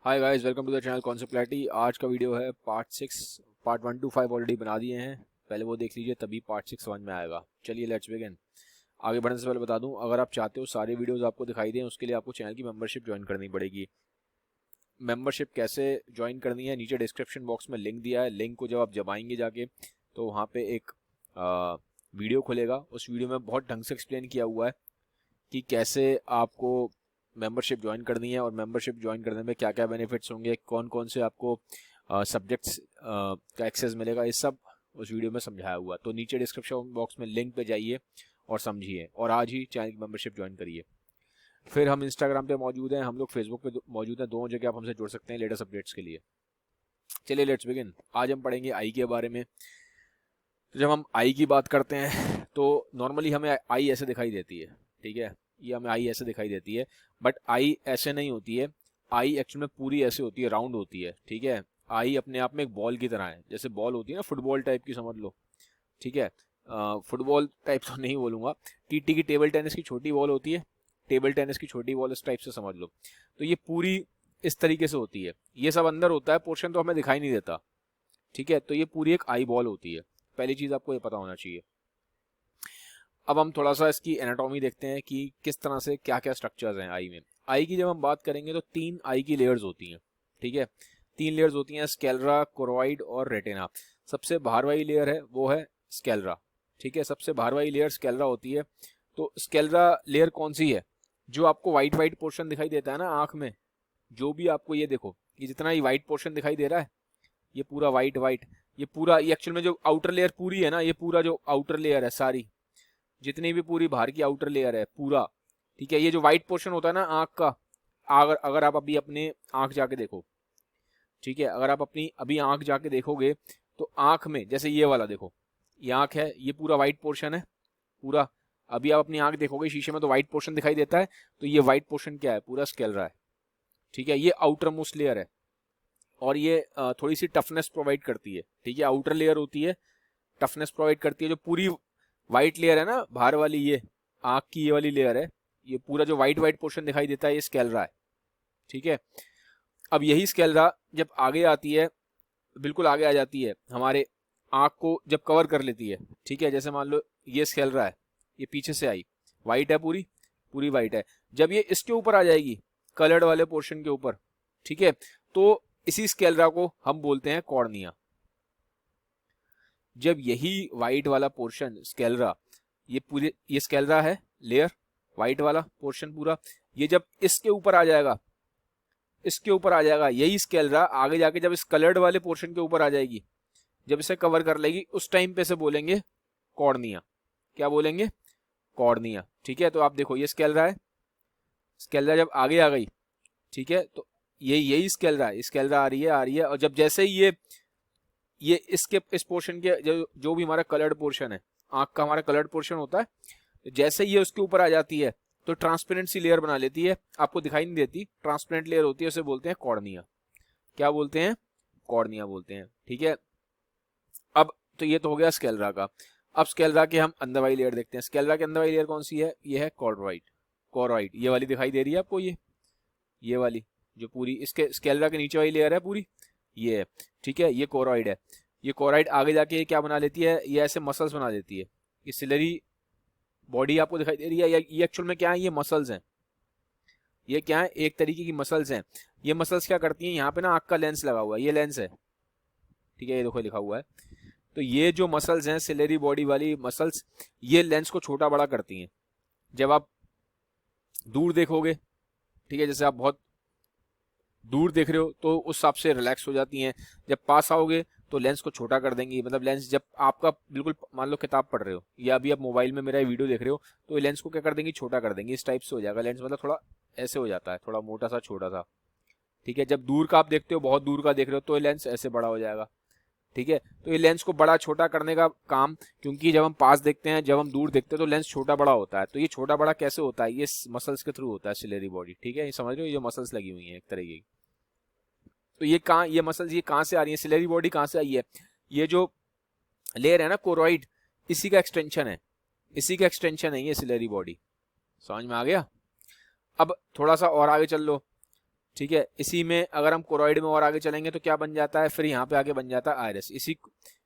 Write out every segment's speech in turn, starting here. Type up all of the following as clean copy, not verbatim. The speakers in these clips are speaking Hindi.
Hi guys, welcome to the channel concept clarity. आज का वीडियो है पार्ट 6। पार्ट 1 to 5 ऑलरेडी बना दिए हैं, पहले वो देख लीजिए, तभी पार्ट 6 समझ में आएगा। चलिए लेट्स बिगिन। आगे बढ़ने से पहले बता दूं, अगर आप चाहते हो सारे वीडियोस आपको दिखाई दें, उसके लिए आपको चैनल की मेंबरशिप ज्वाइन करनी पड़ेगी। मेंबरशिप कैसे ज्वाइन करनी है, नीचे डिस्क्रिप्शन बॉक्स में लिंक दिया है। लिंक को जब आप दबाएंगे जाके, तो वहाँ पे एक वीडियो खुलेगा। उस वीडियो में बहुत ढंग से एक्सप्लेन किया हुआ है कि कैसे आपको मेंबरशिप ज्वाइन करनी है और मेंबरशिप ज्वाइन करने में क्या क्या बेनिफिट्स होंगे, कौन कौन से आपको सब्जेक्ट्स का एक्सेस मिलेगा, ये सब उस वीडियो में समझाया हुआ। तो नीचे डिस्क्रिप्शन बॉक्स में लिंक पे जाइए और समझिए, और आज ही चैनल की मेंबरशिप ज्वाइन करिए। फिर हम इंस्टाग्राम पे मौजूद हैं, हम लोग फेसबुक पे मौजूद हैं, दोनों जगह आप हमसे जुड़ सकते हैं लेटेस्ट अपडेट्स के लिए। चलिए लेट्स बिगिन। आज हम पढ़ेंगे आई के बारे में। तो जब हम आई की बात करते हैं तो नॉर्मली हमें आई ऐसे दिखाई देती है, ठीक है, ये हमें आई ऐसे दिखाई देती है, बट आई ऐसे नहीं होती है। आई एक्चुअल में पूरी ऐसे होती है, राउंड होती है, ठीक है। आई अपने आप में एक बॉल की तरह है, जैसे बॉल होती है ना, फुटबॉल टाइप की समझ लो, ठीक है। फुटबॉल टाइप तो नहीं बोलूँगा, टीटी की टेबल टेनिस की छोटी बॉल होती है, टेबल टेनिस की छोटी बॉल, इस टाइप से समझ लो। तो ये पूरी इस तरीके से होती है, ये सब अंदर होता है, पोर्शन तो हमें दिखाई नहीं देता, ठीक है। तो ये पूरी एक आई बॉल होती है, पहली चीज़ आपको ये पता होना चाहिए। अब हम थोड़ा सा इसकी एनाटॉमी देखते हैं कि किस तरह से क्या क्या स्ट्रक्चर्स हैं आई में। आई की जब हम बात करेंगे तो 3 आई की लेयर्स होती हैं, ठीक है। 3 लेयर्स होती हैं, स्केलरा, कोरोइड और रेटिना। सबसे बाहर वाली लेयर है वो है स्केलरा, ठीक है, सबसे बाहर वाली लेयर स्केलरा होती है। तो स्केलरा लेयर कौन सी है? जो आपको व्हाइट व्हाइट पोर्शन दिखाई देता है ना आंख में, जो भी आपको, ये देखो, ये जितना ही व्हाइट पोर्शन दिखाई दे रहा है, ये पूरा व्हाइट व्हाइट, ये पूरा, ये एक्चुअल में जो आउटर लेयर पूरी है ना, ये पूरा जो आउटर लेयर है, सारी जितनी भी पूरी बाहर की आउटर लेयर है पूरा, ठीक है। ये जो व्हाइट पोर्शन होता है ना आंख का, अगर अगर आप अभी अपने आंख जाके देखो, ठीक है, अगर आप अपनी अभी आंख जाके देखोगे तो आंख में, जैसे ये वाला देखो, ये आंख है, ये पूरा व्हाइट पोर्शन है पूरा। अभी आप अपनी आंख देखोगे शीशे में तो व्हाइट पोर्शन दिखाई देता है, तो ये व्हाइट पोर्शन क्या है? पूरा स्केलरा है, ठीक है। ये आउटर मोस्ट लेयर है और ये थोड़ी सी टफनेस प्रोवाइड करती है, ठीक है। आउटर लेयर होती है, टफनेस प्रोवाइड करती है। जो पूरी व्हाइट लेयर है ना बाहर वाली, ये आंख की ये वाली लेयर है, ये पूरा जो व्हाइट व्हाइट पोर्शन दिखाई देता है, ये स्केलरा है, ठीक है। अब यही स्केलरा जब आगे आती है, बिल्कुल आगे आ जाती है, हमारे आंख को जब कवर कर लेती है, ठीक है। जैसे मान लो ये स्केलरा है, ये पीछे से आई, व्हाइट है, पूरी पूरी व्हाइट है। जब ये इसके ऊपर आ जाएगी, कलर्ड वाले पोर्शन के ऊपर, ठीक है, तो इसी स्केलरा को हम बोलते हैं कॉर्निया। जब यही व्हाइट वाला पोर्शन स्केलरा, ये पूरे, ये स्केलरा है लेयर, व्हाइट वाला पोर्शन पूरा, ये जब इसके ऊपर आ जाएगा, इसके ऊपर आ जाएगा, यही स्केलरा आगे जाके जब इस कलर्ड वाले पोर्शन के ऊपर आ जाएगी, जब इसे कवर कर लेगी, उस टाइम पे से बोलेंगे कॉर्निया। क्या बोलेंगे? कॉर्निया, ठीक है। तो आप देखो, ये स्केलरा है, स्केलरा जब आगे आ गई, ठीक है, तो ये यही स्केलरा है, स्केलरा आ रही है, आ रही है, और जब जैसे ही ये इसके इस पोर्शन के जो भी हमारा कलर्ड पोर्शन है, आंख का हमारा कलर्ड पोर्शन होता है, जैसे ही ये उसके ऊपर आ जाती है तो ट्रांसपेरेंट सी लेयर बना लेती है, आपको दिखाई नहीं देती, ट्रांसपेरेंट लेयर होती है, उसे बोलते हैं कॉर्निया। क्या बोलते हैं? कॉर्निया बोलते हैं, ठीक है। अब तो ये तो हो गया स्केलरा का। अब स्केलरा के हम अंदर वाली लेयर देखते हैं। स्केलरा के अंदर वाली लेयर कौन सी है? ये है कॉर्डोइड। कॉर्डोइड ये वाली दिखाई दे रही है आपको, ये वाली जो पूरी इसके स्केलरा के नीचे वाली लेयर है पूरी, ये है, ठीक है, ये कोरॉइड है। ये कोरॉइड आगे जाके क्या बना लेती है? ये ऐसे मसल्स बना देती है। ये सिलरी बॉडी आपको दिखाई दे रही है, ये एक्चुअल में क्या है? ये मसल्स हैं। ये क्या है? एक तरीके की मसल्स हैं। ये मसल्स क्या करती हैं? यहाँ पे ना आँख का लेंस लगा हुआ है, ये लेंस है, ठीक है, ये देखो लिखा हुआ है। तो ये जो मसल्स हैं, सिलरी बॉडी वाली मसल्स, ये लेंस को छोटा बड़ा करती हैं। जब आप दूर देखोगे, ठीक है, जैसे आप बहुत दूर देख रहे हो तो उस हिसाब से रिलैक्स हो जाती हैं। जब पास आओगे तो लेंस को छोटा कर देंगी, मतलब लेंस जब आपका बिल्कुल, मान लो किताब पढ़ रहे हो या अभी आप मोबाइल में मेरा वीडियो देख रहे हो, तो लेंस को क्या कर देंगी? छोटा कर देंगी, इस टाइप से हो जाएगा लेंस, मतलब थोड़ा ऐसे हो जाता है, थोड़ा मोटा सा, छोटा सा, ठीक है। जब दूर का आप देखते हो, बहुत दूर का देख रहे हो, तो ये लेंस ऐसे बड़ा हो जाएगा, ठीक है। तो ये लेंस को बड़ा छोटा करने का काम, क्योंकि जब हम पास देखते हैं, जब हम दूर देखते हैं, तो लेंस छोटा बड़ा होता है। तो ये छोटा बड़ा कैसे होता है? ये मसल्स के थ्रू होता है, सिलरी बॉडी, ठीक है। ये समझ रहे हो, ये जो मसल्स लगी हुई है एक तरह की। तो ये कहाँ, ये मसल्स ये कहाँ से आ रही है? सिलेरी बॉडी कहाँ से आई है? ये जो लेयर है ना कोरोइड, इसी का एक्सटेंशन है, इसी का एक्सटेंशन है ये सिलेरी बॉडी। समझ में आ गया? अब थोड़ा सा और आगे चल लो, ठीक है, इसी में अगर हम कोरॉइड में और आगे चलेंगे तो क्या बन जाता है, फिर यहाँ पे आगे बन जाता है आयरस। इसी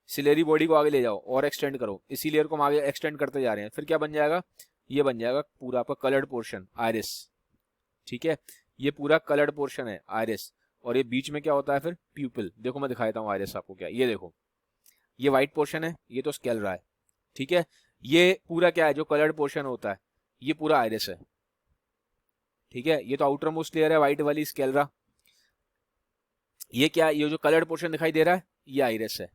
सिलेरी बॉडी को आगे ले जाओ और एक्सटेंड करो, इसी लेयर को हम आगे एक्सटेंड करते जा रहे हैं, फिर क्या बन जाएगा, ये बन जाएगा पूरा आपका कलर्ड पोर्शन आयरिस। ठीक है, ये पूरा कलर्ड पोर्शन है आयरिस, और ये बीच में क्या होता है फिर प्यूपिल। देखो मैं दिखा देता हूँ आयरिस आपको क्या, ये देखो ये व्हाइट पोर्शन है, ये तो स्केलरा है। ठीक है, ये पूरा क्या है, जो कलर्ड पोर्शन होता है ये पूरा आयरिस है। ठीक है, ये तो आउटर मोस्ट लेयर है व्हाइट वाली स्केलरा। ये क्या, ये जो कलर्ड पोर्शन दिखाई दे रहा है ये आइरिस है,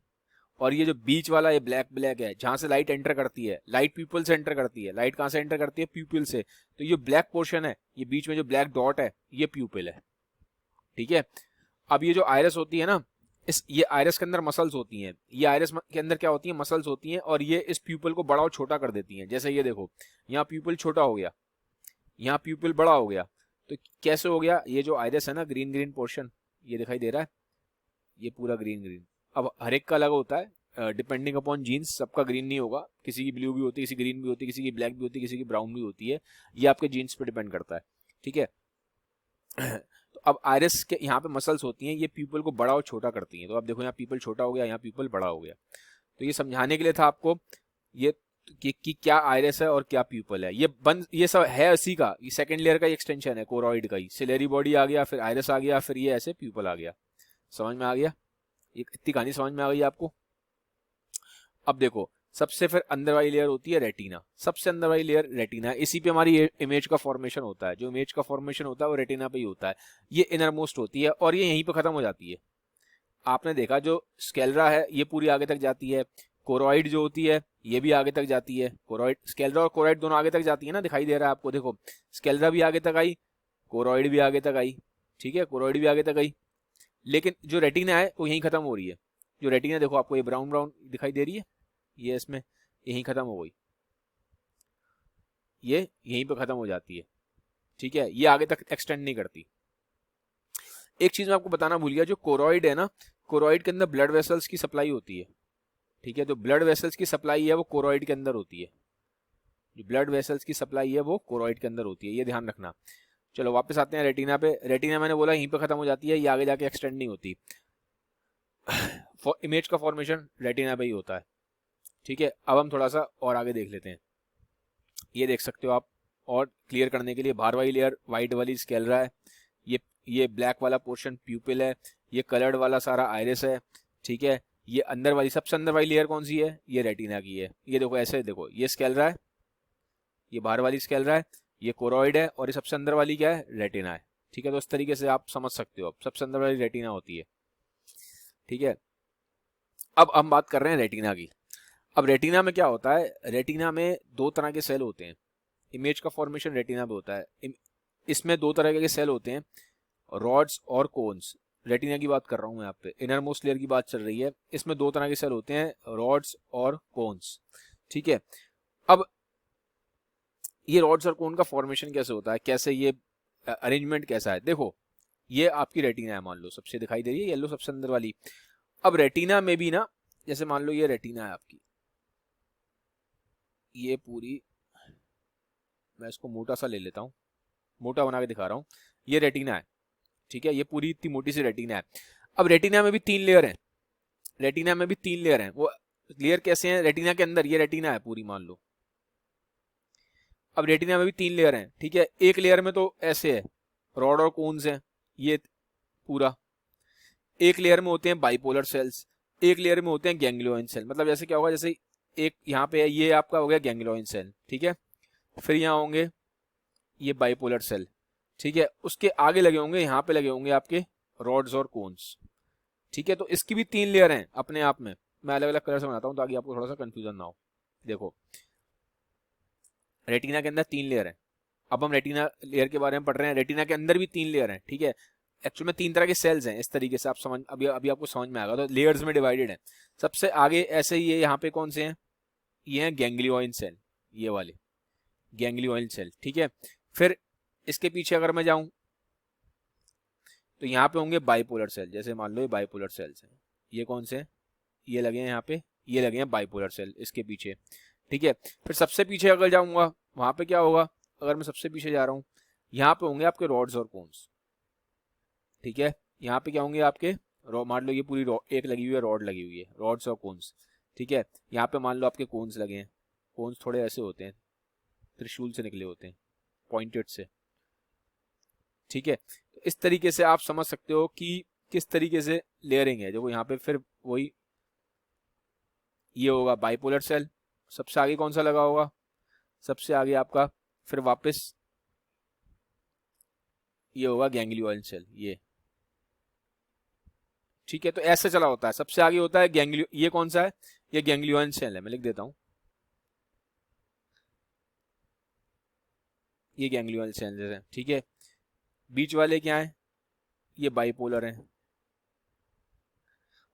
और ये जो बीच वाला ये ब्लैक ब्लैक है जहां से लाइट एंटर करती है, लाइट प्यूपिल से एंटर करती है। लाइट कहां से एंटर करती है, प्यूपिल से। तो ये ब्लैक पोर्शन है, ये बीच में जो ब्लैक डॉट है ये प्यूपिल है। ठीक है, अब ये जो आइरिस होती है ना, ये आइरिस के अंदर मसल्स होती हैं, ये आइरिस के अंदर क्या होती है, मसल्स होती हैं, और ये इस प्यूपिल को बड़ा और छोटा कर देती हैं। जैसे ये देखो यहाँ प्यूपिल छोटा हो गया, यहाँ प्यूपिल बड़ा हो गया, तो कैसे हो गया, ये जो आइरिस है ना ग्रीन ग्रीन पोर्शन ये दिखाई दे रहा है, ये पूरा ग्रीन ग्रीन। अब हर एक का अलग होता है, डिपेंडिंग अपॉन जीन्स, सबका ग्रीन नहीं होगा, किसी की ब्लू भी होती है, किसी ग्रीन भी होती है, किसी की ब्लैक भी होती है, किसी की ब्राउन भी होती है, ये आपके जीन्स पे डिपेंड करता है। ठीक है तो अब आइरिस के यहाँ पे मसल्स होती हैं, ये पीपल को बड़ा और छोटा करती हैं। तो आप देखो यहाँ पीपल छोटा हो गया, यहाँ पीपल बड़ा हो गया। तो ये समझाने के लिए था आपको ये कि क्या आइरिस है और क्या प्यूपल है। ये सब है इसी का, ये सेकंड लेयर का एक्सटेंशन है कोरॉइड का ही। सिलेरी बॉडी आ गया, फिर आइरिस आ गया, फिर ये ऐसे प्यूपल आ गया। समझ में आ गया, ये इतनी कहानी समझ में आ गई आपको। अब देखो सबसे फिर अंदर वाली लेयर होती है रेटिना, सबसे अंदर वाली लेयर रेटिना है, इसी पे हमारी इमेज का फॉर्मेशन होता है। जो इमेज का फॉर्मेशन होता है वो रेटिना पे ही होता है। ये इनर मोस्ट होती है और ये यहीं पे खत्म हो जाती है। आपने देखा जो स्केलरा है ये पूरी आगे तक जाती है, कोरॉइड जो होती है ये भी आगे तक जाती है। कोरॉइड, स्केलरा और कोरॉइड दोनों आगे तक जाती है ना, दिखाई दे रहा है आपको। देखो स्केलरा भी आगे तक आई, कोरॉइड भी आगे तक आई। ठीक है, कोरॉइड भी आगे तक आई, लेकिन जो रेटिना है वो यहीं खत्म हो रही है। जो रेटिना देखो आपको ये ब्राउन ब्राउन दिखाई दे रही है, ये इसमें यहीं खत्म हो गई, ये यहीं पे खत्म हो जाती है। ठीक है, ये आगे तक एक्सटेंड नहीं करती। एक चीज मैं आपको बताना भूल गया, जो कोरॉइड है ना, कोरॉइड के अंदर ब्लड वेसल्स की सप्लाई होती है। ठीक है, जो ब्लड वेसल्स की सप्लाई है वो कोरॉइड के अंदर होती है। जो ब्लड वेसल्स की सप्लाई है वो कोरॉइड के अंदर होती है, ये ध्यान रखना। चलो वापस आते हैं रेटिना पे। रेटिना मैंने बोला यहीं पे खत्म हो जाती है, ये आगे जाके एक्सटेंड नहीं होती। इमेज का फॉर्मेशन रेटिना पे ही होता है। ठीक है, अब हम थोड़ा सा और आगे देख लेते हैं। ये देख सकते हो आप, और क्लियर करने के लिए, बाहर वाली लेयर व्हाइट वाली स्केलरा है, ये ब्लैक वाला पोर्शन प्यूपिल है, ये कलर्ड वाला सारा आइरिस है। ठीक है, ये अंदर वाली, सबसे अंदर वाली लेयर कौन सी है, ये रेटिना की है। ये देखो ऐसे देखो, ये स्केलरा है, ये बाहर वाली स्केलरा है, ये कोरॉइड है, और ये सबसे अंदर वाली क्या है, रेटिना है। ठीक है, तो इस तरीके से आप समझ सकते हो, अब सबसे अंदर वाली रेटिना होती है। ठीक है, अब हम बात कर रहे हैं रेटिना की। अब रेटिना में क्या होता है, रेटिना में दो तरह के सेल होते हैं। इमेज का फॉर्मेशन रेटिना पे होता है। इसमें दो तरह के सेल होते हैं, रॉड्स और कोन्स। रेटिना की बात कर रहा हूं मैं यहाँ पे, इनर मोस्ट लेयर की बात चल रही है। इसमें दो तरह के सेल होते हैं, रॉड्स और कोन्स। ठीक है, अब ये रॉड्स और कोन का फॉर्मेशन कैसे होता है, कैसे ये अरेंजमेंट कैसा है। देखो ये आपकी रेटिना है, मान लो सबसे दिखाई दे रही है येलो सबसे अंदर वाली। अब रेटिना में भी ना, जैसे मान लो ये रेटिना है आपकी, ये पूरी, मैं इसको मोटा सा ले लेता हूँ, मोटा बना के दिखा रहा हूँ। ये रेटिना है, ठीक है, ये पूरी इतनी मोटी सी रेटिना है। अब रेटिना में भी तीन लेयर हैं, रेटिना में भी तीन लेयर हैं। वो लेयर कैसे हैं, रेटिना के अंदर ये रेटिना है पूरी मान लो। अब रेटिना में भी तीन लेयर हैं। ठीक है, एक लेयर में तो ऐसे है, रॉड और कोन्स हैं, ये पूरा। एक लेयर में होते हैं बाइपोलर सेल्स, एक लेयर में होते हैं गैंग्लियोन सेल। मतलब जैसे क्या होगा, जैसे एक यहाँ पे है, ये आपका हो गया गैंग्लियोन सेल। ठीक है, फिर यहाँ होंगे ये बाइपोलर सेल। ठीक है, उसके आगे लगे होंगे, यहाँ पे लगे होंगे आपके रॉड्स और कोन्स। ठीक है, तो इसकी भी तीन लेयर हैं अपने आप में। मैं अलग अलग कलर से बनाता हूँ ताकि आपको थोड़ा सा कंफ्यूजन ना हो। देखो रेटिना के अंदर तीन लेयर हैं। अब हम रेटिना लेयर के बारे में पढ़ रहे हैं, रेटिना के अंदर भी तीन लेयर हैं। ठीक है, एक्चुअल में तीन तरह के सेल्स हैं, इस तरीके से आप समझ, अभी आपको समझ में आएगा। तो लेयर्स में डिवाइडेड है। सबसे आगे ऐसे ही है, यहाँ पे कौन से हैं, ये हैं गैंग्लियोन सेल, ये वाले गैंग्लियोन सेल। ठीक है, फिर इसके पीछे अगर मैं जाऊं तो यहाँ पे होंगे बाइपोलर सेल। जैसे मान लो ये बाइपोलर सेल्स हैं, ये कौन से हैं, ये लगे हैं यहाँ पे, ये लगे हैं बाइपोलर सेल इसके पीछे। ठीक है, फिर सबसे पीछे अगर जाऊंगा वहां पे क्या होगा, अगर मैं सबसे पीछे जा रहा हूँ, यहाँ पे होंगे आपके रॉड्स और कोन्स। ठीक है, यहाँ पे क्या होंगे आपके, मान लो ये पूरी एक लगी हुई है, रॉड लगी हुई है, रॉड्स और कोन्स। ठीक है, यहाँ पे मान लो आपके कोन्स लगे हैं, कोन्स थोड़े ऐसे होते हैं, त्रिशूल से निकले होते हैं, पॉइंटेड से। ठीक है, इस तरीके से आप समझ सकते हो कि किस तरीके से लेयरिंग है। देखो यहाँ पे फिर वही ये होगा बाइपोलर सेल, सबसे आगे कौन सा लगा होगा, सबसे आगे आपका फिर वापस ये होगा गैंग्लियोन सेल, ये। ठीक है, तो ऐसे चला होता है, सबसे आगे होता है गैंग्लियो, ये कौन सा है, ये गैंग्लियोन सेल है, मैं लिख देता हूं, ये गैंग्लियोन सेल है। ठीक है, बीच वाले क्या है, ये बाइपोलर हैं,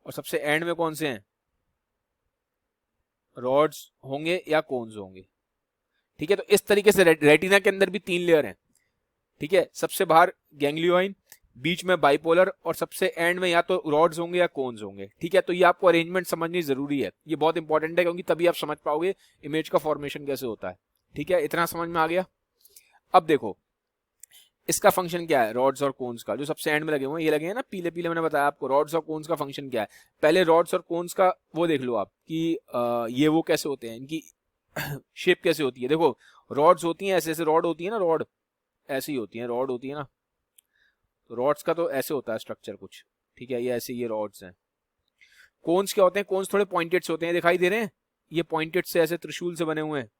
और सबसे एंड में कौन से हैं, रॉड्स होंगे या कोन्स होंगे। ठीक है, तो इस तरीके से रेटिना के अंदर भी 3 लेयर हैं। ठीक है, सबसे बाहर गैंग्लियोइन, बीच में बाइपोलर, और सबसे एंड में या तो रॉड्स होंगे या कोन्स होंगे। ठीक है, तो ये आपको अरेंजमेंट समझनी जरूरी है, ये बहुत इंपॉर्टेंट है, क्योंकि तभी आप समझ पाओगे इमेज का फॉर्मेशन कैसे होता है। ठीक है, इतना समझ में आ गया। अब देखो इसका फंक्शन क्या है, रॉड्स और कोन्स का, जो सबसे एंड में लगे हुए हैं, ये लगे हैं ना पीले पीले, मैंने बताया आपको रॉड्स और कोन्स का फंक्शन क्या है। पहले रॉड्स और कोन्स का वो देख लो आप कि ये वो कैसे होते हैं, इनकी शेप कैसे होती है। देखो रॉड्स होती हैं ऐसे ऐसे, रॉड होती है ना, रॉड ऐसी होती है, रॉड होती है ना, तो रॉड्स का तो ऐसे होता है स्ट्रक्चर कुछ। ठीक है, ये ऐसे, ये रॉड्स हैं। कोन्स क्या होते हैं, कोन्स थोड़े पॉइंटेड से होते हैं, दिखाई दे रहे हैं, ये पॉइंटेड से ऐसे त्रिशूल से बने हुए हैं,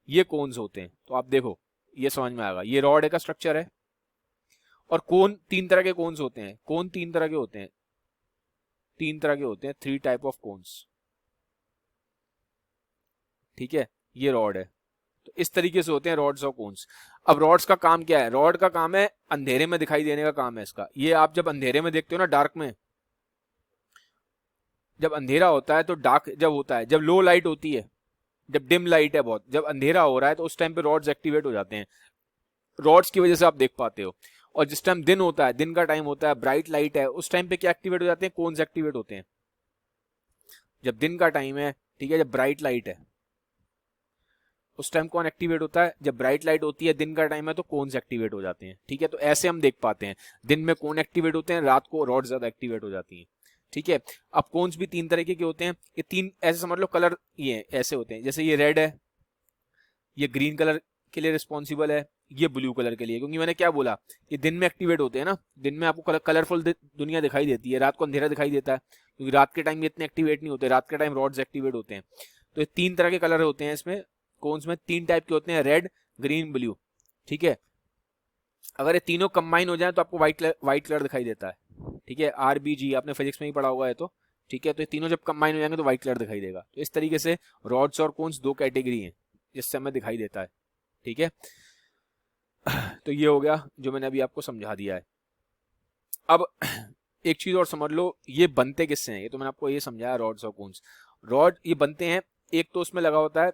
ये कोन्स होते हैं। तो आप देखो ये समझ में आएगा, ये रॉड का स्ट्रक्चर है। और कोन 3 तरह के कोन्स होते हैं, कोन 3 तरह के होते हैं, 3 तरह के होते हैं, 3 टाइप ऑफ कोन्स। ठीक है, ये रॉड है, तो इस तरीके से होते हैं रॉड्स और कोन्स। अब रॉड्स का काम क्या है, रॉड का काम है अंधेरे में दिखाई देने का काम है इसका। ये आप जब अंधेरे में देखते हो ना, डार्क में, जब अंधेरा होता है तो डार्क जब होता है, जब लो लाइट होती है, जब डिम लाइट है बहुत, जब अंधेरा हो रहा है, तो उस टाइम पे रॉड्स एक्टिवेट हो जाते हैं, रॉड्स की वजह से आप देख पाते हो। और जिस टाइम दिन होता है, दिन का टाइम होता है, ब्राइट लाइट है, उस टाइम पे क्या एक्टिवेट हो जाते हैं, कोन्स एक्टिवेट होते हैं। जब दिन का टाइम है, ठीक है, जब ब्राइट लाइट है, उस टाइम कौन एक्टिवेट होता है, जब ब्राइट लाइट होती है, दिन का टाइम है, तो कोन्स एक्टिवेट हो जाते हैं। ठीक है, तो ऐसे हम देख पाते हैं, दिन में कोन एक्टिवेट होते हैं, रात को रॉड ज्यादा एक्टिवेट हो जाती है। ठीक है, अब कोन्स भी 3 तरीके के होते हैं, ये 3 ऐसे समझ लो, कलर ये ऐसे होते हैं, जैसे ये रेड है, ये ग्रीन कलर के लिए रिस्पॉन्सिबल है, ये ब्लू कलर के लिए, क्योंकि मैंने क्या बोला, ये दिन में एक्टिवेट होते हैं ना, दिन में आपको कलरफुल दुनिया दिखाई देती है, रात को अंधेरा दिखाई देता है, क्योंकि रात के टाइम ये इतने एक्टिवेट नहीं होते, रात के टाइम रॉड्स एक्टिवेट होते हैं। तो ये 3 तरह के कलर होते हैं इसमें, कोन्स में 3 टाइप के होते हैं, रेड, ग्रीन, ब्लू। ठीक है, अगर ये तीनों कंबाइन हो जाए तो आपको व्हाइट कलर दिखाई देता है। ठीक है, RBG आपने फिजिक्स में ही पढ़ा हुआ है, तो ठीक है, तो ये तीनों जब कंबाइन हो जाएंगे तो व्हाइट कलर दिखाई देगा। तो इस तरीके से रॉड्स और कोन्स 2 कैटेगरी हैं जिससे हमें दिखाई देता है। ठीक है, तो ये हो गया जो मैंने अभी आपको समझा दिया है। अब एक चीज और समझ लो, ये बनते किससे हैं, ये तो मैंने आपको ये समझाया, रॉड्स और कोन्स। रॉड ये बनते हैं, एक तो उसमें लगा होता है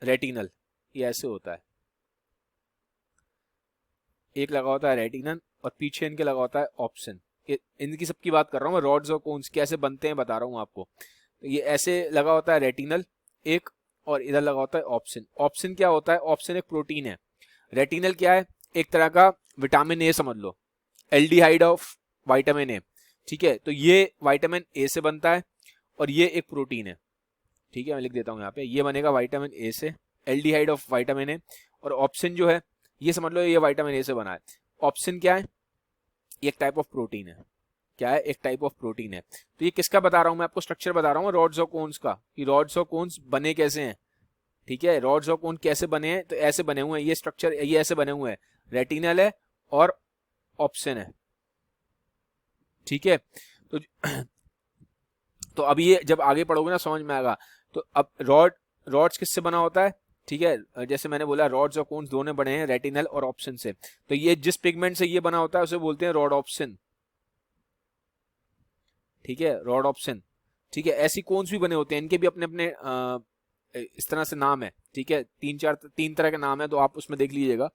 रेटिनल, ये ऐसे होता है, एक लगा होता है रेटिनल, और पीछे इनके लगा होता है ऑप्शन। इनकी सबकी बात कर रहा हूँ मैं, रॉड्स और कोन्स कैसे बनते हैं बता रहा हूँ आपको। तो ये ऐसे लगा होता है रेटिनल एक, और इधर लगा होता है ऑप्शन। ऑप्शन क्या होता है, ऑप्शन एक प्रोटीन है, रेटिनल क्या है, एक तरह का विटामिन ए समझ लो, एल्डिहाइड ऑफ विटामिन ए। ठीक है, तो ये विटामिन ए से बनता है, और ये एक प्रोटीन है। ठीक है, मैं लिख देता हूँ यहाँ पे, ये बनेगा विटामिन ए से, एल्डिहाइड ऑफ विटामिन ए। और ऑप्शन जो है, ये समझ लो ये विटामिन ए से बना है। ऑप्शन क्या है, एक टाइप ऑफ प्रोटीन है, क्या है, एक टाइप ऑफ प्रोटीन है। तो ये किसका बता रहा हूँ मैं आपको, स्ट्रक्चर बता रहा हूँ रॉड्स और कोन्स का, कि रॉड्स और कोन्स बने कैसे हैं। ठीक है, रॉड्स और कोन कैसे बने हैं, तो ऐसे बने हुए हैं, ये स्ट्रक्चर ये ऐसे बने हुए हैं, रेटिनल है और ऑप्शन है। ठीक है, तो अब ये जब आगे पढ़ोगे ना समझ में आएगा। तो अब रॉड्स किससे बना होता है, ठीक है, जैसे मैंने बोला रॉड्स और कोन्स दोनों बने हैं रेटिनल और ऑप्शन से। तो ये जिस पिगमेंट से ये बना होता है उसे बोलते हैं रॉड ऑप्शन। ठीक है, रॉड ऑप्शन। ठीक है, ऐसी कोन्स भी बने होते हैं, इनके भी अपने अपने इस तरह से नाम है। ठीक है, 3 तरह के नाम है, तो आप उसमें देख लीजिएगा,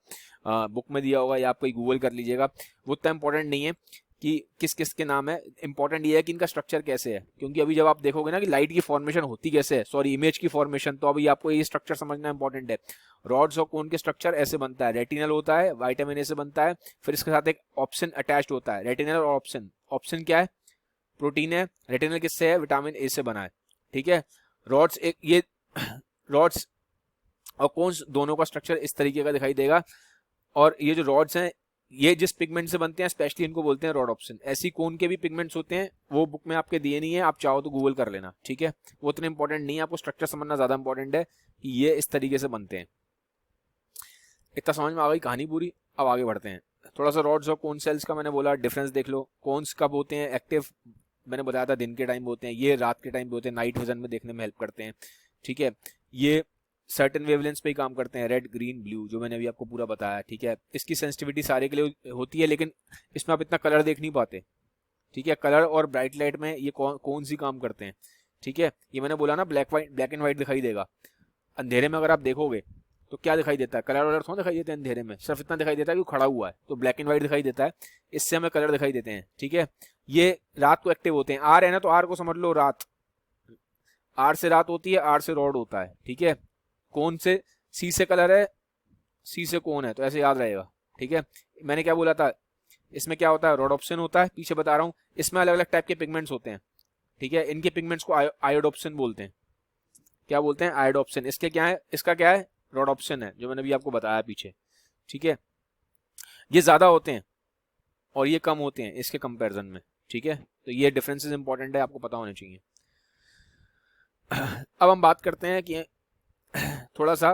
बुक में दिया होगा या आप कोई गूगल कर लीजिएगा, वो इतना इंपॉर्टेंट नहीं है। कि किस किस के नाम है, इंपॉर्टेंट ये है कि इनका स्ट्रक्चर कैसे है, क्योंकि अभी जब आप देखोगे ना कि लाइट की फॉर्मेशन होती कैसे है, सॉरी इमेज की फॉर्मेशन, तो अभी आपको ये स्ट्रक्चर समझना इंपॉर्टेंट है। रॉड्स और कोन के स्ट्रक्चर ऐसे बनता है, रेटिनल होता है, विटामिन ए से बनता है, फिर इसके साथ एक ऑप्शन अटैच्ड होता है, रेटिनल और ऑप्शन। ऑप्शन क्या है? प्रोटीन है। रेटिनल किससे है? विटामिन ए से बना है, ठीक है। रॉड्स एक ये रॉड्स और कोन्स दोनों का स्ट्रक्चर इस तरीके का दिखाई देगा। और ये जो रॉड्स हैं ये जिस पिगमेंट से बनते हैं स्पेशली इनको बोलते हैं रॉड ऑप्शन। ऐसी कोन के भी पिगमेंट्स होते हैं, वो बुक में आपके दिए नहीं है, आप चाहो तो गूगल कर लेना, ठीक है। वो इतने इंपॉर्टेंट नहीं है, आपको स्ट्रक्चर समझना ज्यादा इंपॉर्टेंट है कि ये इस तरीके से बनते हैं। इतना समझ में आ गई कहानी पूरी। अब आगे बढ़ते हैं। थोड़ा सा रॉड्स और कोन सेल्स का मैंने बोला डिफरेंस देख लो। कोन्स कब होते हैं एक्टिव? मैंने बताया था दिन के टाइम होते हैं, ये रात के टाइम पे होते हैं, नाइट विजन में देखने में हेल्प करते हैं, ठीक है। ये सर्टेन वेवलेंस पे ही काम करते हैं, रेड ग्रीन ब्लू, जो मैंने अभी आपको पूरा बताया, ठीक है। इसकी सेंसिटिविटी सारे के लिए होती है, लेकिन इसमें आप इतना कलर देख नहीं पाते, ठीक है। कलर और ब्राइट लाइट में ये कौन सी काम करते हैं, ठीक है। ये मैंने बोला ना ब्लैक एंड व्हाइट दिखाई देगा। अंधेरे में अगर आप देखोगे तो क्या दिखाई देता है? कलर वलर थोड़ा दिखाई देते हैं अंधेरे में, सिर्फ इतना दिखाई देता है कि खड़ा हुआ है, तो ब्लैक एंड व्हाइट दिखाई देता है, इससे हमें कलर दिखाई देते हैं, ठीक है। ये रात को एक्टिव होते हैं। आर है ना, तो आर को समझ लो रात, आर से रात होती है, आर से रॉड होता है, ठीक है। कौन से सी से कलर है, सी से कौन है, तो ऐसे याद रहेगा, ठीक है। मैंने क्या बोला था, इसमें क्या होता है? रॉड ऑप्शन होता है, पीछे बता रहा हूँ। इसमें अलग अलग टाइप के पिगमेंट्स होते हैं, ठीक है। इनके पिगमेंट्स को आयोडोप्सिन बोलते हैं। क्या बोलते हैं? आयोडोप्सिन। इसके क्या है? इसका क्या है? रॉड ऑप्शन है, जो मैंने अभी आपको बताया पीछे, ठीक है। ये ज्यादा होते हैं और ये कम होते हैं इसके कंपैरिजन में, ठीक है। तो ये डिफरेंसेस इंपॉर्टेंट है, आपको पता होने चाहिए। अब हम बात करते हैं कि थोड़ा सा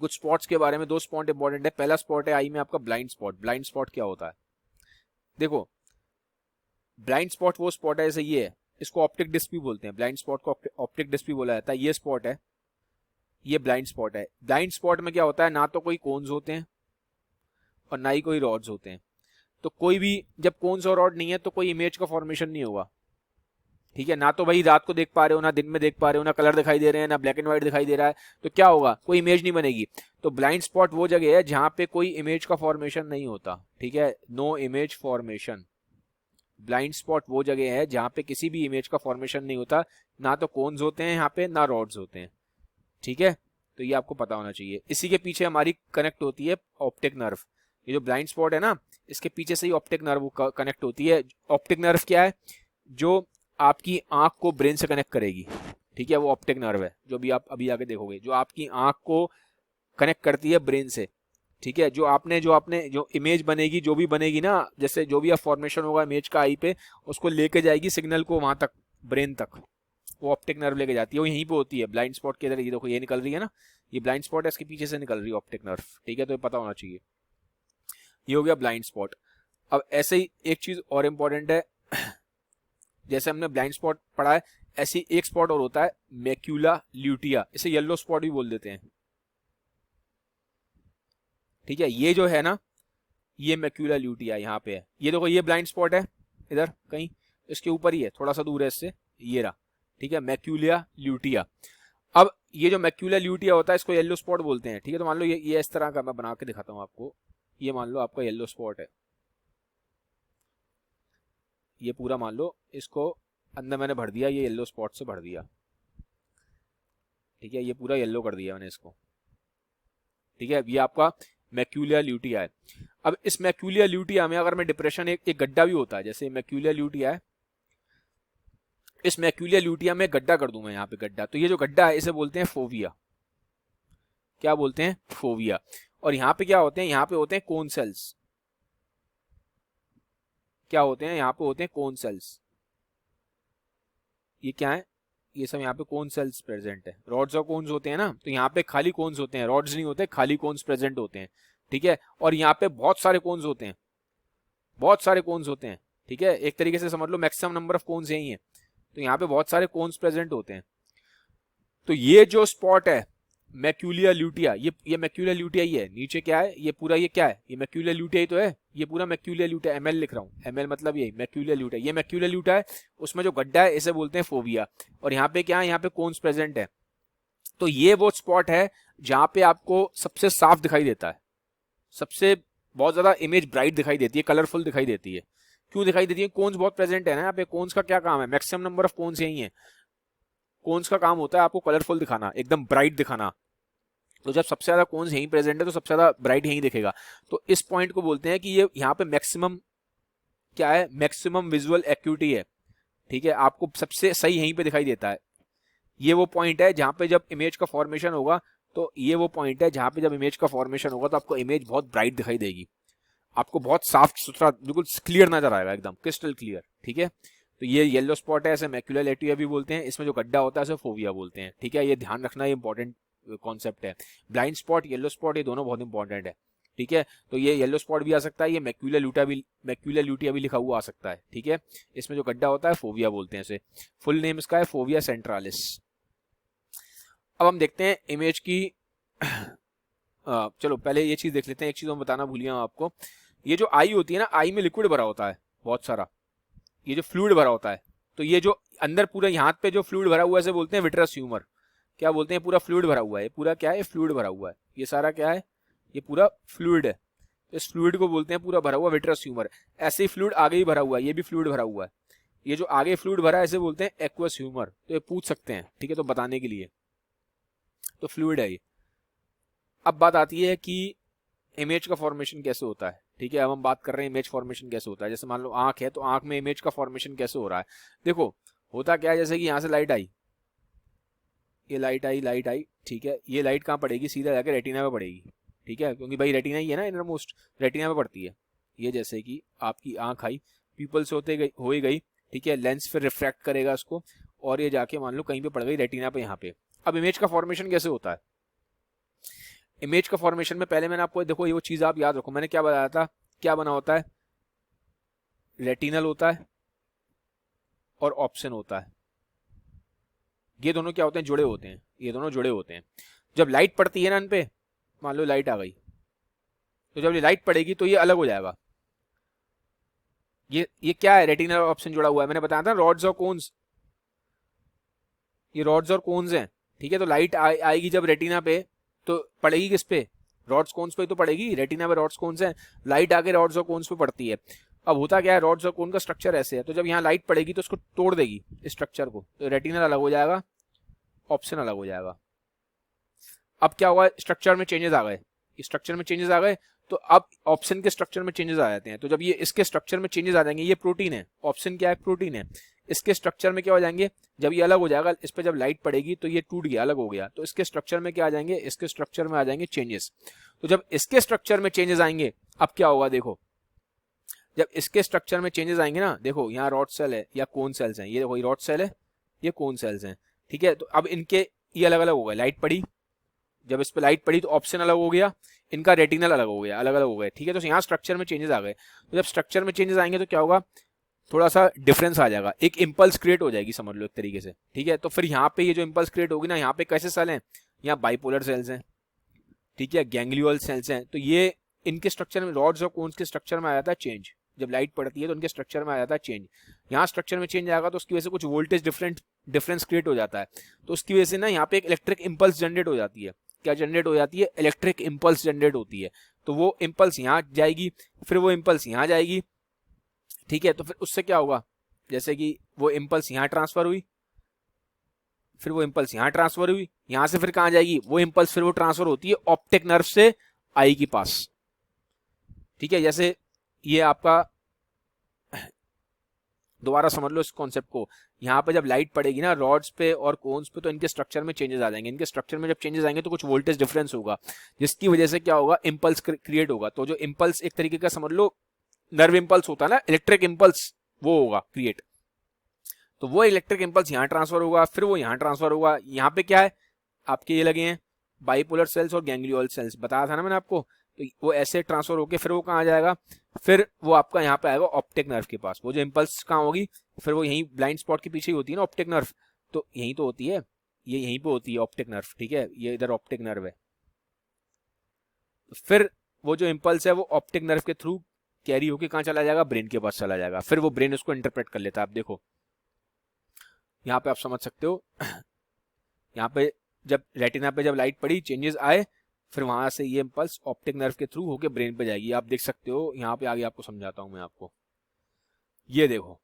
कुछ स्पॉट्स के बारे में। दो स्पॉट इंपॉर्टेंट है। पहला स्पॉट है आई में आपका ब्लाइंड स्पॉट। ब्लाइंड स्पॉट क्या होता है? देखो, ब्लाइंड स्पॉट वो स्पॉट है, जैसे ये है, इसको ऑप्टिक डिस्क भी बोलते हैं। ब्लाइंड स्पॉट को ऑप्टिक डिस्क भी बोला जाता है। ये स्पॉट है, ये ब्लाइंड स्पॉट है। ब्लाइंड स्पॉट में क्या होता है? ना तो कोई कोन्स होते हैं और ना ही कोई रॉड्स होते हैं। तो कोई भी, जब कोन्स और रॉड नहीं है तो कोई इमेज का फॉर्मेशन नहीं होगा, ठीक है। ना तो भाई रात को देख पा रहे हो, ना दिन में देख पा रहे हो, ना कलर दिखाई दे रहे हैं, ना ब्लैक एंड व्हाइट दिखाई दे रहा है, तो क्या होगा? कोई इमेज नहीं बनेगी। तो ब्लाइंड स्पॉट वो जगह है जहां पे कोई इमेज का फॉर्मेशन नहीं होता, ठीक है। No image formation. Blind spot वो जगह है जहां पे किसी भी इमेज का फॉर्मेशन नहीं होता, ना तो कोन्स होते हैं यहाँ पे, ना रॉड्स होते हैं, ठीक है। तो ये आपको पता होना चाहिए। इसी के पीछे हमारी कनेक्ट होती है ऑप्टिक नर्व। ये जो ब्लाइंड स्पॉट है ना, इसके पीछे से ही ऑप्टिक नर्व कनेक्ट होती है। ऑप्टिक नर्व क्या है? जो आपकी आंख को ब्रेन से कनेक्ट करेगी, ठीक है, वो ऑप्टिक नर्व है, जो भी आप अभी आगे देखोगे, जो आपकी आंख को कनेक्ट करती है ब्रेन से, ठीक है। जो इमेज बनेगी, जो भी बनेगी ना, जैसे जो भी फॉर्मेशन होगा इमेज का आई पे, उसको लेके जाएगी सिग्नल को वहां तक, ब्रेन तक, वो ऑप्टिक नर्व लेके जाती है, वो यहीं पे होती है। ब्लाइंड स्पॉट के इधर ये देखो, ये निकल रही है ना, ये ब्लाइंड स्पॉट है, इसके पीछे से निकल रही है ऑप्टिक नर्व, ठीक है। तो ये पता होना चाहिए। ये हो गया ब्लाइंड स्पॉट। अब ऐसे ही एक चीज और इंपॉर्टेंट है, जैसे हमने ब्लाइंड स्पॉट पढ़ा है, ऐसी एक स्पॉट और होता है मैक्यूला ल्यूटिया। इसे येलो स्पॉट भी बोल देते हैं, ठीक है। ये जो है ना, ये मैक्यूला ल्यूटिया यहाँ पे है। ये देखो, ये ब्लाइंड स्पॉट है इधर कहीं, इसके ऊपर ही है, थोड़ा सा दूर है इससे, ये रहा, ठीक है, मैक्यूला ल्यूटिया। अब ये जो मैक्यूला ल्यूटिया होता है, इसको येलो स्पॉट बोलते हैं, ठीक है। तो मान लो ये इस तरह का, मैं बना के दिखाता हूँ आपको। ये मान लो आपका येलो स्पॉट है, ये पूरा मान लो, इसको अंदर मैंने भर दिया, ये येलो स्पॉट से भर दिया, ठीक है। ये पूरा येलो कर दिया मैंने इसको, ठीक है। ये आपका मैक्यूलिया ल्यूटिया है। अब इस मैक्यूलिया ल्यूटिया में अगर मैं डिप्रेशन, एक गड्ढा भी होता है, जैसे मैक्यूलिया ल्यूटिया है, इस मैक्यूलिया ल्यूटिया में गड्ढा कर दूं मैं यहाँ पे गड्ढा, तो ये जो गड्ढा है इसे बोलते हैं फोविया। क्या बोलते हैं? फोविया। और यहाँ पे क्या होते हैं? यहाँ पे होते हैं कोन सेल्स। क्या होते हैं? यहाँ पे होते हैं कोन सेल्स। ये क्या है? ये सब यहाँ पे कोन सेल्स प्रेजेंट है। रॉड्स और कोन्स होते हैं ना, तो यहाँ पे खाली कोन्स होते हैं, रॉड्स नहीं होते, खाली कोन्स प्रेजेंट होते हैं, ठीक है। और यहाँ पे बहुत सारे कोन्स होते हैं, बहुत सारे कोन्स होते हैं, ठीक है। एक तरीके से समझ लो मैक्सिमम नंबर ऑफ कोन्स यही है, तो यहाँ पे बहुत सारे कोन्स प्रेजेंट होते हैं। तो ये जो स्पॉट है मैक्यूलिया ल्यूटिया, ये मैक्यूलिया ल्यूटिया ही है। नीचे क्या है? ये पूरा, ये क्या है? ये मैक्यूलिया ल्यूटिया ही तो है, ये पूरा मैक्यूलिया ल्यूटिया, एमएल लिख रहा हूँ, एमएल मतलब ये मैक्यूलिया ल्यूटिया। ये मैक्यूलिया ल्यूटिया है, उसमें जो गड्ढा है इसे बोलते हैं फोविया। और यहाँ पे क्या है? यहाँ पे कोन्स प्रेजेंट है। तो ये वो स्पॉट है जहां पे आपको सबसे साफ दिखाई देता है, सबसे बहुत ज्यादा इमेज ब्राइट दिखाई देती है, कलरफुल दिखाई देती है, क्यों दिखाई देती है? कोन्स बहुत प्रेजेंट है ना यहाँ पे। कोन्स का क्या काम है? मैक्सिमम नंबर ऑफ कोन्स यही है। कोन्स का काम होता है आपको कलरफुल दिखाना, एकदम ब्राइट दिखाना। तो जब सबसे ज्यादा कोन्स यहीं प्रेजेंट है तो सबसे ज्यादा ब्राइट यहीं दिखेगा। तो इस पॉइंट को बोलते हैं कि ये यहाँ पे मैक्सिमम क्या है? मैक्सिमम विजुअल एक्यूटी है। ठीक है, आपको सबसे सही यहीं पे दिखाई देता है। ये वो पॉइंट है जहां पे जब इमेज का फॉर्मेशन होगा, तो ये वो पॉइंट है जहां पे जब इमेज का फॉर्मेशन होगा तो आपको इमेज बहुत ब्राइट दिखाई देगी, आपको बहुत साफ सुथरा बिल्कुल क्लियर नजर आएगा, एकदम क्रिस्टल क्लियर। ठीक है, तो ये येलो स्पॉट है, ऐसे मैक्यूलर एटिया भी बोलते हैं। इसमें जो गड्ढा होता है उसे फोविया बोलते हैं। ठीक है, ये ध्यान रखना, ये इंपॉर्टेंट कॉन्सेप्ट है। ब्लाइंड स्पॉट, येलो स्पॉट, ये दोनों बहुत इंपॉर्टेंट है। ठीक है, तो ये येलो स्पॉट भी आ सकता है, ये मैक्यूलर ल्यूटिया भी लिखा हुआ आ सकता है। ठीक है, इसमें जो गड्ढा होता है फोविया बोलते हैं इसे। फुल नेम इसका है फोविया सेंट्रालिस। अब हम देखते हैं इमेज की चलो पहले ये चीज देख लेते हैं। एक चीज हम बताना भूल गया आपको, ये जो आई होती है ना, आई में लिक्विड भरा होता है बहुत सारा, ये जो फ्लूइड भरा होता है। तो ये जो अंदर पूरा यहाँ पे जो फ्लूइड भरा हुआ है इसे बोलते हैं विट्रस ह्यूमर। क्या बोलते हैं? पूरा फ्लूइड भरा हुआ है। पूरा क्या है? फ्लूइड भरा हुआ है। ये सारा क्या है? ये पूरा फ्लूइड है। इस फ्लूइड को बोलते हैं पूरा भरा हुआ विट्रस ह्यूमर। ऐसे ही फ्लूइड आगे ही भरा हुआ है, ये भी फ्लूइड भरा हुआ है। ये जो आगे फ्लूइड भरा है इसे बोलते हैं एक्वस ह्यूमर। तो ये पूछ सकते हैं, ठीक है, तो बताने के लिए। तो फ्लूइड है ये। अब बात आती है कि इमेज का फॉर्मेशन कैसे होता है। ठीक है, अब हम बात कर रहे हैं इमेज फॉर्मेशन कैसे होता है। जैसे मान लो आंख है, तो आंख में इमेज का फॉर्मेशन कैसे हो रहा है। देखो होता क्या है, जैसे कि यहाँ से लाइट आई, ये लाइट आई, ठीक है, ये लाइट कहाँ पड़ेगी? सीधा जाकर रेटिना पे पड़ेगी। ठीक है, क्योंकि भाई रेटिना ही है ना, इनर मोस्ट रेटिना पे पड़ती है। ये जैसे कि आपकी आंख आई, पीपल से हो ही गई, ठीक है, लेंस फिर रिफ्रैक्ट करेगा उसको, और ये जाके मान लो कहीं पे पड़ गई रेटिना पे, यहाँ पे। अब इमेज का फॉर्मेशन कैसे होता है? इमेज का फॉर्मेशन में पहले मैंने आपको, देखो ये वो चीज आप याद रखो, मैंने क्या बताया था, क्या बना होता है? रेटिनल होता है और ऑप्शन होता है। ये दोनों क्या होते हैं? जुड़े होते हैं। ये दोनों जुड़े होते हैं। जब लाइट पड़ती है ना इन पे, मान लो लाइट आ गई, तो जब ये लाइट पड़ेगी तो ये अलग हो जाएगा। ये क्या है? रेटिनल और ऑप्शन जुड़ा हुआ है। मैंने बताया था रॉड्स और कोन्स, ये रॉड्स और कोन्स हैं। ठीक है, तो लाइट आएगी जब रेटिना पे, तो पड़ेगी किस पे? रॉड्स कोन्स पे तो पड़ेगी। रेटिना पे रॉड्स कोन्स हैं, लाइट आके रॉड्स और कोन्स पे पड़ती है। अब होता क्या है, रॉड्स और कोन का स्ट्रक्चर ऐसे है, तो जब यहाँ लाइट पड़ेगी तो उसको तोड़ देगी इस स्ट्रक्चर को, तो रेटिनल अलग हो जाएगा, ऑप्शन अलग हो जाएगा। अब क्या हुआ? स्ट्रक्चर में चेंजेस आ गए, स्ट्रक्चर में चेंजेस आ गए, तो अब ऑप्शन के स्ट्रक्चर में चेंजेस आ जाते हैं। तो जब ये इसके स्ट्रक्चर में चेंजेस आ जाएंगे, ये प्रोटीन है, ऑप्शन क्या है? प्रोटीन है। इसके स्ट्रक्चर में क्या हो जाएंगे? जब ये अलग हो जाएगा, इस पर जब लाइट पड़ेगी तो ये टूट गया, अलग हो गया, तो इसके स्ट्रक्चर में क्या आ जाएंगे? इसके स्ट्रक्चर में आ जाएंगे चेंजेस। तो जब इसके स्ट्रक्चर में चेंजेस आएंगे, अब क्या होगा? देखो जब इसके स्ट्रक्चर में चेंजेस आएंगे ना, देखो यहाँ रॉड सेल है या कोन सेल्स हैं, ये देखो रॉड सेल है, ये कोन सेल्स हैं। ठीक है, तो अब इनके ये अलग अलग हो गए, लाइट पड़ी, जब इस पर लाइट पड़ी तो ऑप्शन अलग हो गया, इनका रेटिनल अलग हो गया, अलग अलग हो गए। ठीक है, तो यहाँ स्ट्रक्चर में चेंजेस आ गए। तो जब स्ट्रक्चर में चेंजेस आएंगे तो क्या होगा? थोड़ा सा डिफरेंस आ जाएगा, एक इंपल्स क्रिएट हो जाएगी, समझ लो एक तरीके से। ठीक है, तो फिर यहाँ पे ये जो इंपल्स क्रिएट होगी ना, यहाँ पे कैसे सेल हैं? यहाँ बाइपोलर सेल्स हैं, ठीक है, गैंग्लियोल सेल्स हैं। तो ये इनके स्ट्रक्चर में, रॉड्स और कोन्स के स्ट्रक्चर में आ जाता है चेंज। जब लाइट पड़ती है तो उनके स्ट्रक्चर में आ जाता है चेंज। यहाँ स्ट्रक्चर में चेंज आएगा तो उसकी वजह से कुछ वोल्टेज डिफरेंस क्रिएट हो जाता है। तो उसकी वजह से ना यहाँ पे एक इलेक्ट्रिक इंपल्स जनरेट हो जाती है। क्या जनरेट हो जाती है? इलेक्ट्रिक इंपल्स जनरेट होती है। तो वो इंपल्स यहाँ जाएगी, फिर वो इंपल्स यहाँ जाएगी। ठीक है, तो फिर उससे क्या होगा? जैसे कि वो इंपल्स यहाँ ट्रांसफर हुई, फिर वो इंपल्स यहाँ ट्रांसफर हुई, यहाँ से फिर कहाँ जाएगी वो इंपल्स? फिर वो ट्रांसफर होती है ऑप्टिक नर्व से आई के पास। ठीक है, जैसे ये आपका, दोबारा समझ लो इस कॉन्सेप्ट को, यहाँ पे जब लाइट पड़ेगी ना रॉड्स पे और कोन्स पे, तो इनके स्ट्रक्चर में चेंजेस आ जाएंगे। इनके स्ट्रक्चर में जब चेंजेस आएंगे तो कुछ वोल्टेज डिफरेंस होगा, जिसकी वजह से क्या होगा? इंपल्स क्रिएट होगा। तो जो इंपल्स एक तरीके का समझ लो नर्व इंपल्स होता है ना, इलेक्ट्रिक इंपल्स, वो होगा क्रिएट। तो वो इलेक्ट्रिक इंपल्स यहाँ ट्रांसफर होगा, फिर वो यहाँ ट्रांसफर होगा। यहाँ पे क्या है आपके? ये लगे हैं बाइपोलर सेल्स और गैंग्लियोल सेल्स, बताया था ना मैंने आपको। तो वो ऐसे ट्रांसफर होके फिर वो कहाँ आ जाएगा? फिर वो आपका यहाँ पे आएगा ऑप्टिक नर्व के पास। वो जो इंपल्स कहाँ होगी? फिर वो यहीं ब्लाइंड स्पॉट के पीछे ही होती है ना ऑप्टिक नर्व, तो यहीं तो होती है, ये यहीं पे होती है ऑप्टिक नर्व। ठीक है, ये इधर ऑप्टिक नर्व है। फिर वो जो इंपल्स है वो ऑप्टिक नर्व के थ्रू कैरी होके कहाँ चला जाएगा? ब्रेन के पास चला जाएगा। फिर वो ब्रेन उसको इंटरप्रेट कर लेता है। आप देखो यहाँ पे आप समझ सकते हो, यहाँ पे जब रेटिना पे जब लाइट पड़ी, चेंजेस आए, फिर वहां से ये इंपल्स ऑप्टिक नर्व के थ्रू होके ब्रेन पे जाएगी। आप देख सकते हो यहाँ पे, आगे आपको समझाता हूँ मैं आपको। ये देखो,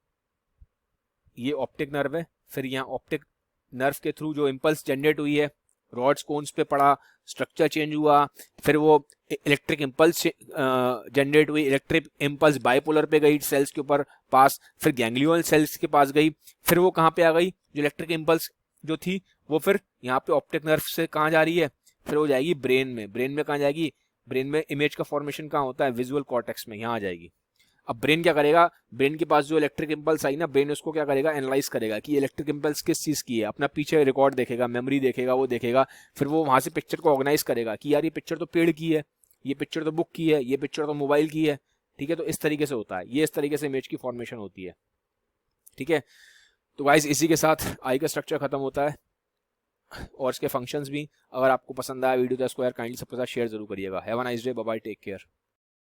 ये ऑप्टिक नर्व है, फिर यहाँ ऑप्टिक नर्व के थ्रू जो इम्पल्स जनरेट हुई है, रॉड्स कोन्स पे पड़ा, स्ट्रक्चर चेंज हुआ, फिर वो इलेक्ट्रिक इम्पल्स जनरेट हुई, इलेक्ट्रिक इम्पल्स बाइपोलर पे गई सेल्स के ऊपर पास, फिर गैंग्लियोनल सेल्स के पास गई, फिर वो कहाँ पे आ गई, जो इलेक्ट्रिक इम्पल्स जो थी वो फिर यहाँ पे ऑप्टिक नर्व से कहाँ जा रही है, फिर वो जाएगी ब्रेन में। ब्रेन में कहाँ जाएगी, ब्रेन में इमेज का फॉर्मेशन कहाँ होता है, विजुअल कॉर्टेक्स में, यहाँ आ जाएगी। अब ब्रेन क्या करेगा, ब्रेन के पास जो इलेक्ट्रिक इंपल्स आई ना, ब्रेन उसको क्या करेगा, एनालाइज करेगा कि इलेक्ट्रिक इंपल्स किस चीज़ की है, अपना पीछे रिकॉर्ड देखेगा, मेमोरी देखेगा, वो देखेगा, फिर वो वहाँ से पिक्चर को ऑर्गेनाइज करेगा कि यार ये पिक्चर तो पेड़ की है, ये पिक्चर तो बुक की है, ये पिक्चर तो मोबाइल की है। ठीक है, तो इस तरीके से होता है, ये इस तरीके से इमेज की फॉर्मेशन होती है। ठीक है, तो गाइस इसी के साथ आई का स्ट्रक्चर खत्म होता है और इसके फंक्शंस भी। अगर आपको पसंद आया वीडियो तो इसको यार काइंडली सबके साथ शेयर जरूर करिएगा। Have a nice day, bye bye, take care.